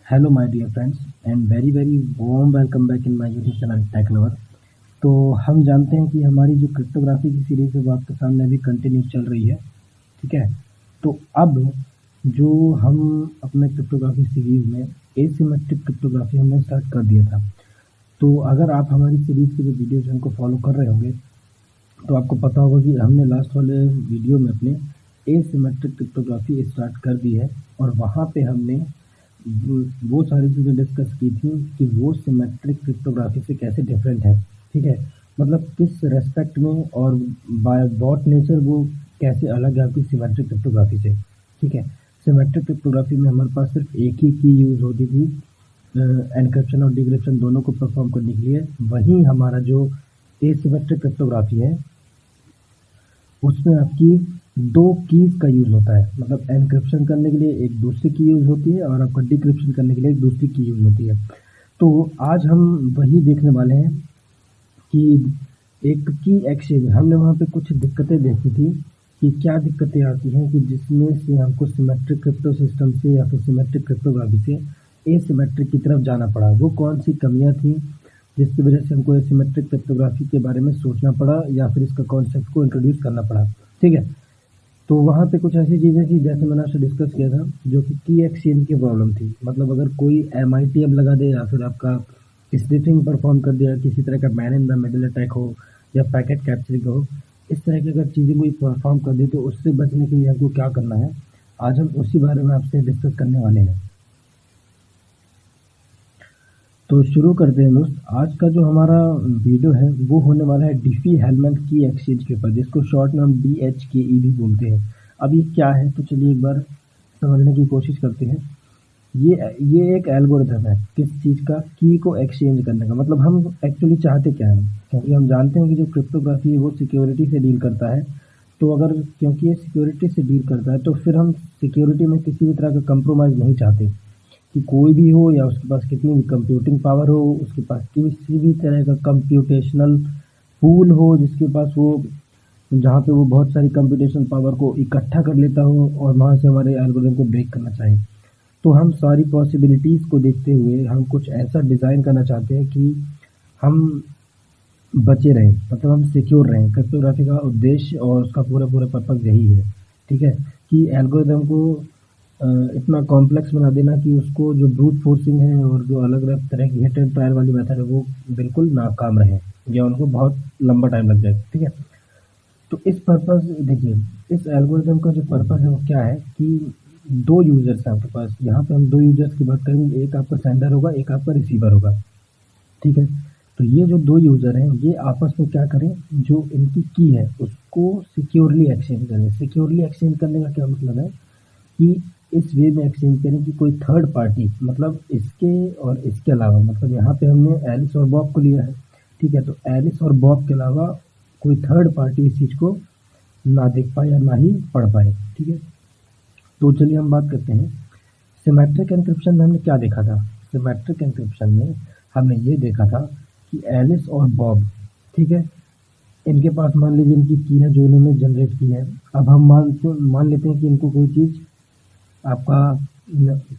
Hello my dear friends and very very warm welcome back in my YouTube channel tech lover. तो हम जानते हैं कि हमारी जो क्रिप्टोग्राफी की सीरीज़ है वो आपके सामने अभी कंटिन्यू चल रही है। ठीक है। तो अब जो हम अपने क्रिप्टोग्राफी सीरीज़ में एसिमेट्रिक क्रिप्टोग्राफी हमने स्टार्ट कर दिया था। तो अगर आप हमारी सीरीज़ के जो वीडियोज़ हैं उनको फॉलो कर रहे होंगे तो आपको पता होगा कि हमने लास्ट वाले वीडियो में अपने एसिमेट्रिक क्रिप्टोग्राफी स्टार्ट कर दी है और वहाँ पे हमने वो सारी चीज़ें डिस्कस की थी कि वो सिमेट्रिक क्रिप्टोग्राफी से कैसे डिफरेंट है। ठीक है। मतलब किस रेस्पेक्ट में और बाय व्हाट नेचर वो कैसे अलग है आपकी सिमेट्रिक क्रिप्टोग्राफी से। ठीक है। सिमेट्रिक क्रिप्टोग्राफी में हमारे पास सिर्फ एक ही की यूज़ होती थी एनक्रिप्शन और डिक्रिप्शन दोनों को परफॉर्म करने के लिए। वहीं हमारा जो एसिमेट्रिक क्रिप्टोग्राफी है उसमें आपकी दो कीज़ का यूज़ होता है। मतलब एनक्रिप्शन करने के लिए एक दूसरी की यूज़ होती है और आपका डिक्रिप्शन करने के लिए एक दूसरी की यूज़ होती है। तो आज हम वही देखने वाले हैं कि एक की एक्सचेंज हमने वहाँ पे कुछ दिक्कतें देखी थी कि क्या दिक्कतें आती हैं कि जिसमें से हमको सिमेट्रिक क्रिप्टो सिस्टम से या फिर सिमेट्रिक क्रिप्टोग्राफी से एसिमेट्रिक की तरफ जाना पड़ा। वो कौन सी कमियाँ थी जिसकी वजह से हमको एसिमेट्रिक क्रिप्टोग्राफी के बारे में सोचना पड़ा या फिर इसका कॉन्सेप्ट को इंट्रोड्यूस करना पड़ा। ठीक है। तो वहाँ पे कुछ ऐसी चीज़ें थी जैसे मैंने आपसे डिस्कस किया था जो कि की एक्सचेंज की प्रॉब्लम थी। मतलब अगर कोई एमआईटीएम लगा दे या फिर आपका स्निफिंग परफॉर्म कर दिया, किसी तरह का man in the middle attack हो या पैकेट कैप्चरिंग हो, इस तरह की अगर चीज़ें कोई परफॉर्म कर दे तो उससे बचने के लिए हमको क्या करना है, आज हम उसी बारे में आपसे डिस्कस करने वाले हैं। तो शुरू करते हैं दोस्त। आज का जो हमारा वीडियो है वो होने वाला है डिफी-हेलमन की एक्सचेंज के ऊपर, जिसको शॉर्ट में हम DHKE भी बोलते हैं। अब ये क्या है तो चलिए एक बार समझने की कोशिश करते हैं। ये एक एल्गोरिथम है किस चीज़ का, की को एक्सचेंज करने का। मतलब हम एक्चुअली चाहते क्या हैं, क्योंकि हम जानते हैं कि जो क्रिप्टोग्राफी है वो सिक्योरिटी से डील करता है। तो अगर क्योंकि ये सिक्योरिटी से डील करता है तो फिर हम सिक्योरिटी में किसी भी तरह का कंप्रोमाइज़ नहीं चाहते कि कोई भी हो या उसके पास कितनी भी कंप्यूटिंग पावर हो, उसके पास किसी भी तरह का कंप्यूटेशनल पूल हो जिसके पास वो जहाँ पे वो बहुत सारी कंप्यूटेशनल पावर को इकट्ठा कर लेता हो और वहाँ से हमारे एल्गोरिथम को ब्रेक करना चाहे। तो हम सारी पॉसिबिलिटीज़ को देखते हुए हम कुछ ऐसा डिज़ाइन करना चाहते हैं कि हम बचे रहें, मतलब हम सिक्योर रहें। क्रिप्टोग्राफी का उद्देश्य और उसका पूरा पर्पज़ यही है। ठीक है। कि एल्गोरिथम को इतना कॉम्प्लेक्स बना देना कि उसको जो ब्रूट फोर्सिंग है और जो अलग-अलग तरह की हिट एंड ट्रायल वाली मेथड है वो बिल्कुल नाकाम रहे या उनको बहुत लंबा टाइम लग जाए। ठीक है। तो इस पर्पज़ देखिए, इस एल्गोरिथम का जो पर्पज़ है वो क्या है कि दो यूज़र्स हैं आपके पास। यहाँ पे हम दो यूज़र्स की बात करेंगे, एक आपका सेंडर होगा, एक आपका रिसीवर होगा। ठीक है। तो ये जो दो यूज़र हैं ये आपस में क्या करें, जो इनकी की है उसको सिक्योरली एक्सचेंज करें। सिक्योरली एक्सचेंज करने का क्या मतलब है कि इस वे में एक्सचेंज करें कि कोई थर्ड पार्टी, मतलब इसके और इसके अलावा, मतलब यहाँ पे हमने एलिस और बॉब को लिया है। ठीक है। तो एलिस और बॉब के अलावा कोई थर्ड पार्टी इस चीज़ को ना देख पाए या ना ही पढ़ पाए। ठीक है। तो चलिए हम बात करते हैं सिमेट्रिक एन्क्रिप्शन में हमने क्या देखा था। सिमेट्रिक एन्क्रिप्शन में हमने ये देखा था कि एलिस और बॉब, ठीक है, इनके पास मान लीजिए इनकी की है जो इन्होंने जनरेट की है। अब हम मान लेते हैं कि इनको कोई चीज़ आपका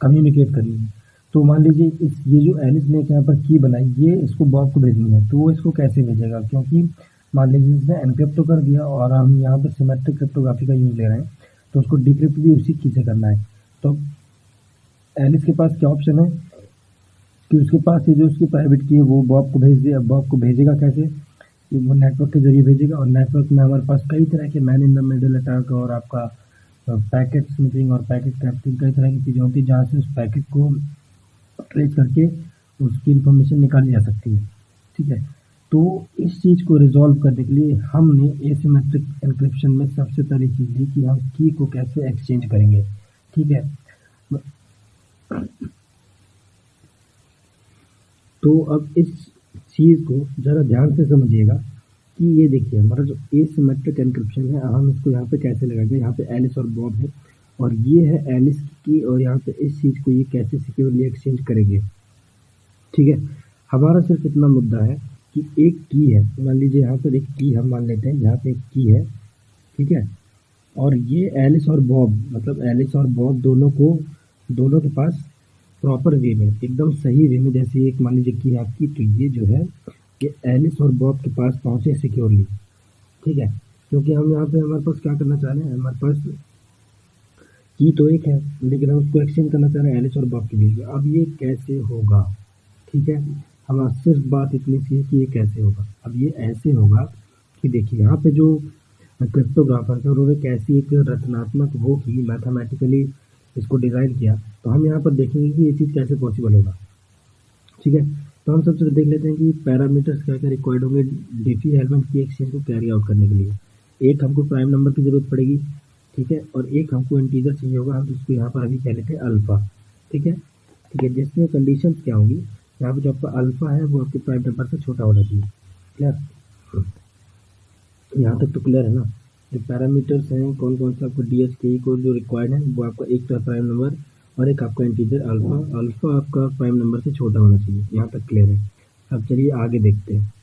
कम्युनिकेट करनी है। तो मान लीजिए ये जो एलिस ने यहाँ पर की बनाई ये इसको बॉब को भेजनी है, तो वो इसको कैसे भेजेगा, क्योंकि मान लीजिए इसने एनक्रिप्ट तो कर दिया और हम यहाँ पर सिमेट्रिक क्रिप्टोग्राफी का यूज़ ले रहे हैं तो उसको डिक्रिप्ट भी उसी की से करना है। तो एलिस के पास क्या ऑप्शन है कि उसके पास ये जो उसकी प्राइवेट की है वो बॉब को भेज दे। अब बॉब को भेजेगा कैसे, कि वो नेटवर्क के ज़रिए भेजेगा और नेटवर्क में हमारे पास कई तरह के man in the middle attack और आपका पैकेट स्निपिंग और पैकेट कैप्चरिंग कई तरह की चीज़ें होती हैं जहाँ से उस पैकेट को ट्रेस करके उसकी इन्फॉर्मेशन निकाली जा सकती है। ठीक है। तो इस चीज़ को रिजॉल्व करने के लिए हमने एसिमेट्रिक एन्क्रिप्शन में सबसे पहली चीज़ ली कि हम की को कैसे एक्सचेंज करेंगे। ठीक है। तो अब इस चीज़ को ज़रा ध्यान से समझिएगा कि ये देखिए हमारा जो एसिमेट्रिक एन्क्रिप्शन है हम इसको यहाँ पे कैसे लगाएंगे। यहाँ पे एलिस और बॉब है और ये है एलिस की और यहाँ पे इस चीज़ को ये कैसे सिक्योरली एक्सचेंज करेंगे। ठीक है। हमारा सिर्फ इतना मुद्दा है कि एक की है, मान लीजिए यहाँ पर एक की हम मान लेते हैं, यहाँ पे एक की है। ठीक है। और ये एलिस और बॉब, मतलब एलिस और बॉब दोनों के पास प्रॉपर वे में, एकदम सही वे में। जैसे एक मान लीजिए की है आपकी, तो ये जो है ये एलिस और बॉब के पास पहुँचे सिक्योरली, ठीक है। क्योंकि हम यहाँ पे हमारे पास क्या करना चाह रहे हैं, हमारे पास की तो एक है लेकिन हम उसको एक्सचेंज करना चाह रहे हैं एलिस और बॉब के बीच में। अब ये कैसे होगा, ठीक है। हमारा सिर्फ बात इतनी सी है कि ये कैसे होगा। अब ये ऐसे होगा कि देखिए यहाँ पे जो क्रिप्टोग्राफर थे उन्होंने कैसी एक रचनात्मक वो की, मैथमेटिकली इसको डिज़ाइन किया। तो हम यहाँ पर देखेंगे कि ये चीज़ कैसे पॉसिबल होगा, ठीक है। तो हम सबसे देख लेते हैं कि पैरामीटर्स क्या क्या रिक्वायर्ड होंगे डिफी हेलमेट की एक्सचेंज को कैरी आउट करने के लिए। एक हमको प्राइम नंबर की ज़रूरत पड़ेगी, ठीक है, और एक हमको इंटीजर चाहिए होगा, हम इसको यहाँ पर अभी कह लेते हैं अल्फ़ा, ठीक है। ठीक है, जिसमें कंडीशंस क्या होंगी, यहाँ पे जो आपका अल्फ़ा है वो आपके प्राइम नंबर से छोटा होना चाहिए। क्लियर, यहाँ तक तो क्लियर है ना। जो पैरामीटर्स हैं कौन कौन से आपको DHKE को जो रिक्वायर्ड है वो आपका एक तो प्राइम नंबर और एक आपका इंटीजर अल्फ़ा। अल्फ़ा आपका प्राइम नंबर से छोटा होना चाहिए, यहाँ तक क्लियर है। अब चलिए आगे देखते हैं।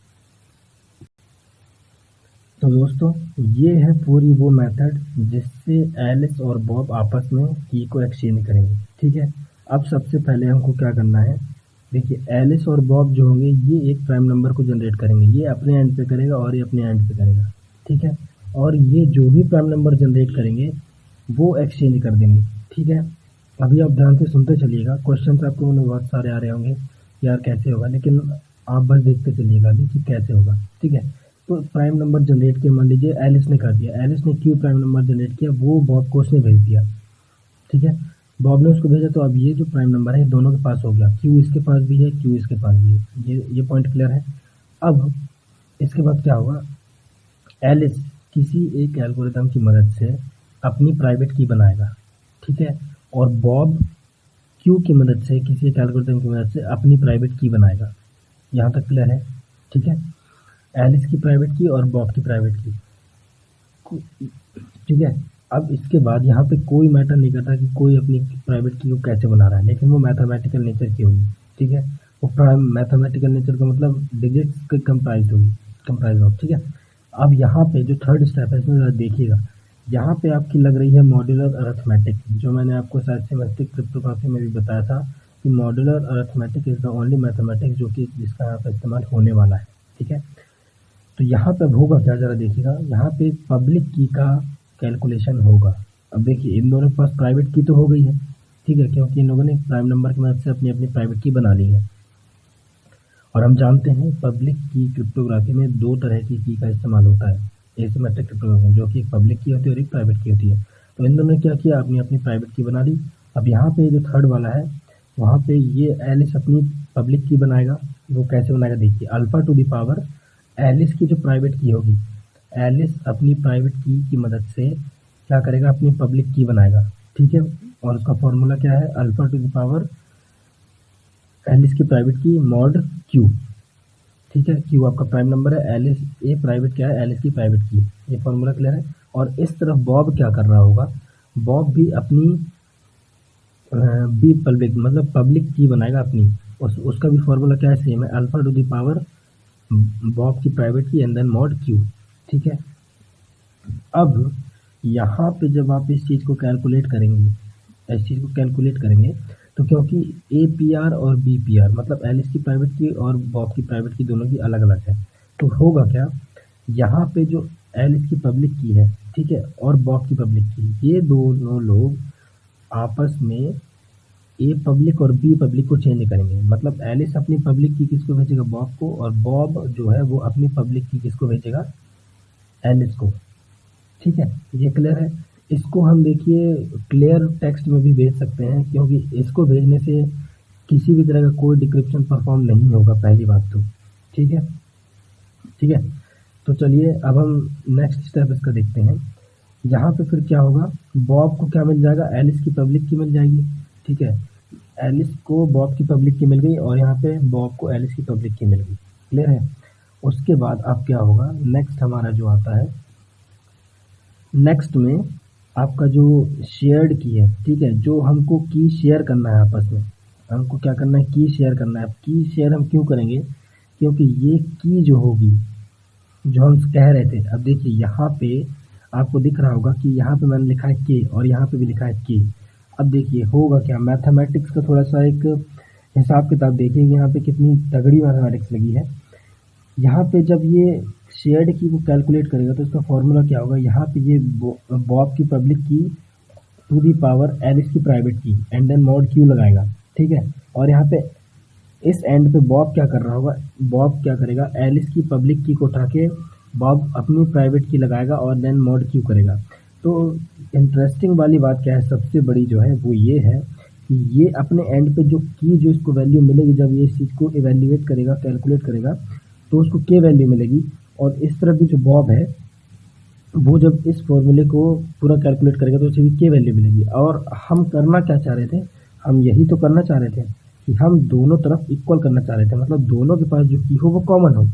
तो दोस्तों ये है पूरी वो मेथड जिससे एलिस और बॉब आपस में की को एक्सचेंज करेंगे, ठीक है। अब सबसे पहले हमको क्या करना है, देखिए एलिस और बॉब जो होंगे ये एक प्राइम नंबर को जनरेट करेंगे, ये अपने एंड पे करेगा और ये अपने एंड पे करेगा, ठीक है। और ये जो भी प्राइम नंबर जनरेट करेंगे वो एक्सचेंज कर देंगे, ठीक है। अभी आप ध्यान से सुनते चलिएगा, क्वेश्चन आपको मैंने बहुत सारे आ रहे होंगे यार कैसे होगा, लेकिन आप बस देखते चलिएगा अभी कि कैसे होगा, ठीक है। तो प्राइम नंबर जनरेट किया, मान लीजिए एलिस ने कर दिया, एलिस ने क्यू प्राइम नंबर जनरेट किया, वो बॉब को उसने भेज दिया, ठीक है। बॉब ने उसको भेजा, तो अब ये जो प्राइम नंबर है दोनों के पास हो गया, क्यू इसके पास भी है, क्यू इसके पास भी है, ये पॉइंट क्लियर है। अब इसके बाद क्या होगा, एलिस किसी एक एल्गोरिथम की मदद से अपनी प्राइवेट की बनाएगा, ठीक है, और बॉब क्यू की मदद से किसी एक एल्गोरिथम की मदद से अपनी प्राइवेट की बनाएगा। यहाँ तक क्लियर है, ठीक है। एलिस की प्राइवेट की और बॉब की प्राइवेट की, ठीक है। अब इसके बाद यहाँ पे कोई मैटर नहीं करता कि कोई अपनी प्राइवेट की को कैसे बना रहा है, लेकिन वो मैथमेटिकल नेचर की होगी, ठीक है। वो मैथमेटिकल नेचर का मतलब डिजिट्स के कंप्राइज होगी, कंप्राइज ऑफ, ठीक है। अब यहाँ पे जो थर्ड स्टेप है इसमें ज़रा देखिएगा, यहाँ पे आपकी लग रही है मॉड्यूलर अरिथमेटिक, जो मैंने आपको शायद सिमेट्रिक क्रिप्टोग्राफी में भी बताया था कि modular arithmetic is the only mathematics जो कि जिसका यहाँ पे इस्तेमाल होने वाला है, ठीक है। तो यहाँ पे अब होगा क्या, ज़रा देखिएगा, यहाँ पे पब्लिक की का कैलकुलेशन होगा। अब देखिए इन दोनों के पास प्राइवेट की तो हो गई है, ठीक है, क्योंकि इन लोगों ने प्राइम नंबर की मदद से अपनी अपनी प्राइवेट की बना ली है। और हम जानते हैं पब्लिक की क्रिप्टोग्राफी में दो तरह की का इस्तेमाल होता है एसिमेट्रिक क्रिप्टोग्राफी, जो कि एक पब्लिक की होती है और एक प्राइवेट की होती है। तो इन दोनों ने क्या किया, अपनी अपनी प्राइवेट की बना ली। अब यहाँ पे जो थर्ड वाला है वहाँ पे ये एलिस अपनी पब्लिक की बनाएगा। वो कैसे बनाएगा देखिए, alpha to the power Alice की जो प्राइवेट की होगी, एलिस अपनी प्राइवेट की मदद से क्या करेगा, अपनी पब्लिक की बनाएगा, ठीक है। और उसका फॉर्मूला क्या है, alpha to the power Alice की प्राइवेट की मॉड क्यू, ठीक है। क्यू आपका प्राइम नंबर है, एलिस ए प्राइवेट क्या है, एलिस की प्राइवेट की, ये फॉर्मूला क्लियर है। और इस तरफ बॉब क्या कर रहा होगा, बॉब भी अपनी बी पब्लिक मतलब पब्लिक की बनाएगा अपनी, उसका भी फॉर्मूला क्या है, सेम है, alpha to the power Bob की प्राइवेट की एंड देन मॉड क्यू, ठीक है। अब यहाँ पे जब आप इस चीज़ को कैलकुलेट करेंगे, तो क्योंकि APR और BPR मतलब एलिस की प्राइवेट की और बॉब की प्राइवेट की दोनों की अलग अलग है, तो होगा क्या, यहाँ पे जो एलिस की पब्लिक की है, ठीक है, और बॉब की पब्लिक की, ये दोनों लोग आपस में ए पब्लिक और बी पब्लिक को चेंज करेंगे। मतलब एलिस अपनी पब्लिक की किसको भेजेगा, बॉब को, और बॉब जो है वो अपनी पब्लिक की किसको भेजेगा, एलिस को, ठीक है। ये क्लियर है। इसको हम देखिए क्लियर टेक्स्ट में भी भेज सकते हैं, क्योंकि इसको भेजने से किसी भी तरह का कोई डिक्रिप्शन परफॉर्म नहीं होगा, पहली बात तो, ठीक है, ठीक है। तो चलिए अब हम नेक्स्ट स्टेप इसका देखते हैं। यहाँ पे फिर क्या होगा, बॉब को क्या मिल जाएगा, एलिस की पब्लिक की मिल जाएगी, ठीक है। एलिस को बॉब की पब्लिक की मिल गई और यहाँ पे बॉब को एलिस की पब्लिक की मिल गई, क्लियर है। उसके बाद अब क्या होगा, नेक्स्ट हमारा जो आता है, नेक्स्ट में आपका जो शेयर्ड की है, ठीक है, जो हमको की शेयर करना है आपस में, हमको क्या करना है, की शेयर करना है। अब की शेयर हम क्यों करेंगे, क्योंकि ये की जो होगी, जो हम कह रहे थे, अब देखिए यहाँ पे आपको दिख रहा होगा कि यहाँ पे मैंने लिखा है के और यहाँ पे भी लिखा है के। अब देखिए होगा क्या, मैथमेटिक्स का थोड़ा सा एक हिसाब किताब देखिए कि यहाँ पे कितनी तगड़ी मैथमेटिक्स लगी है। यहाँ पे जब ये शेयर्ड की को कैलकुलेट करेगा तो इसका फॉर्मूला क्या होगा, यहाँ पे ये बॉब की पब्लिक की टू दी पावर एल इसकी प्राइवेट की एंड देन मॉड क्यू लगाएगा, ठीक है। और यहाँ पे इस एंड पे बॉब क्या कर रहा होगा, बॉब क्या करेगा, एलिस की पब्लिक की को उठा के बॉब अपनी प्राइवेट की लगाएगा और देन मॉड क्यू करेगा। तो इंटरेस्टिंग वाली बात क्या है, सबसे बड़ी जो है वो ये है कि ये अपने एंड पे जो की जो इसको वैल्यू मिलेगी, जब ये इस चीज़ को इवेल्युएट करेगा, कैलकुलेट करेगा, तो उसको के वैल्यू मिलेगी। और इस तरफ भी जो बॉब है वो जब इस फॉर्मूले को पूरा कैलकुलेट करेगा तो उसे भी के वैल्यू मिलेगी। और हम करना क्या चाह रहे थे, हम यही तो करना चाह रहे थे कि हम दोनों तरफ इक्वल करना चाह रहे थे, मतलब दोनों के पास जो की हो वो कॉमन हो।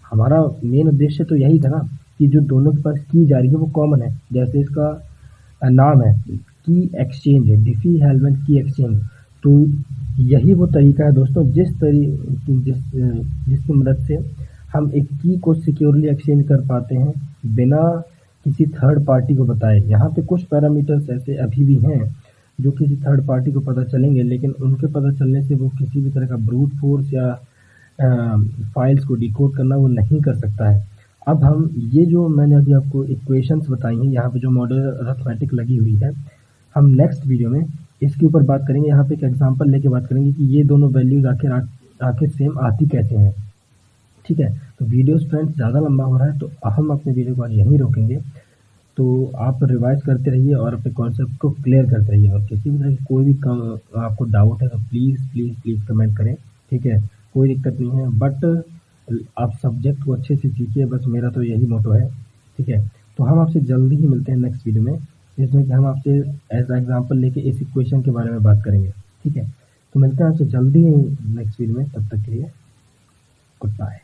हमारा मेन उद्देश्य तो यही था ना कि जो दोनों के पास की जा रही है वो कॉमन है। जैसे इसका नाम है की एक्सचेंज है, डिफी-हेल्मट की एक्सचेंज। तो यही वो तरीका है दोस्तों जिसकी मदद से हम एक की को सिक्योरली एक्सचेंज कर पाते हैं बिना किसी थर्ड पार्टी को बताए। यहाँ पे कुछ पैरामीटर्स ऐसे अभी भी हैं जो किसी थर्ड पार्टी को पता चलेंगे, लेकिन उनके पता चलने से वो किसी भी तरह का ब्रूट फोर्स या फाइल्स को डिकोड करना वो नहीं कर सकता है। अब हम ये जो मैंने अभी आपको इक्वेशंस बताई हैं, यहाँ पे जो मॉडल अरिथमेटिक लगी हुई है, हम नेक्स्ट वीडियो में इसके ऊपर बात करेंगे। यहाँ पे एक एग्जांपल लेके बात करेंगे कि ये दोनों वैल्यूज आखिर सेम आती कैसे हैं, ठीक है। तो वीडियोस फ्रेंड्स ज़्यादा लंबा हो रहा है तो हम अपने वीडियो को आज यहीं रोकेंगे। तो आप रिवाइज करते रहिए और अपने कॉन्सेप्ट को क्लियर करते रहिए। और किसी भी तरह की कोई भी आपको डाउट है तो प्लीज़ प्लीज़ प्लीज़ कमेंट करें, ठीक है। कोई दिक्कत नहीं है, बट आप सब्जेक्ट को अच्छे से सीखिए, बस मेरा तो यही मोटो है, ठीक है। तो हम आपसे जल्दी ही मिलते हैं नेक्स्ट वीडियो में, जिसमें कि हम आपसे एज एग्जाम्पल लेके इस इक्वेशन के बारे में बात करेंगे, ठीक है। तो मिलते हैं आपसे जल्दी ही नेक्स्ट वीडियो में, तब तक के लिए गुड बाय।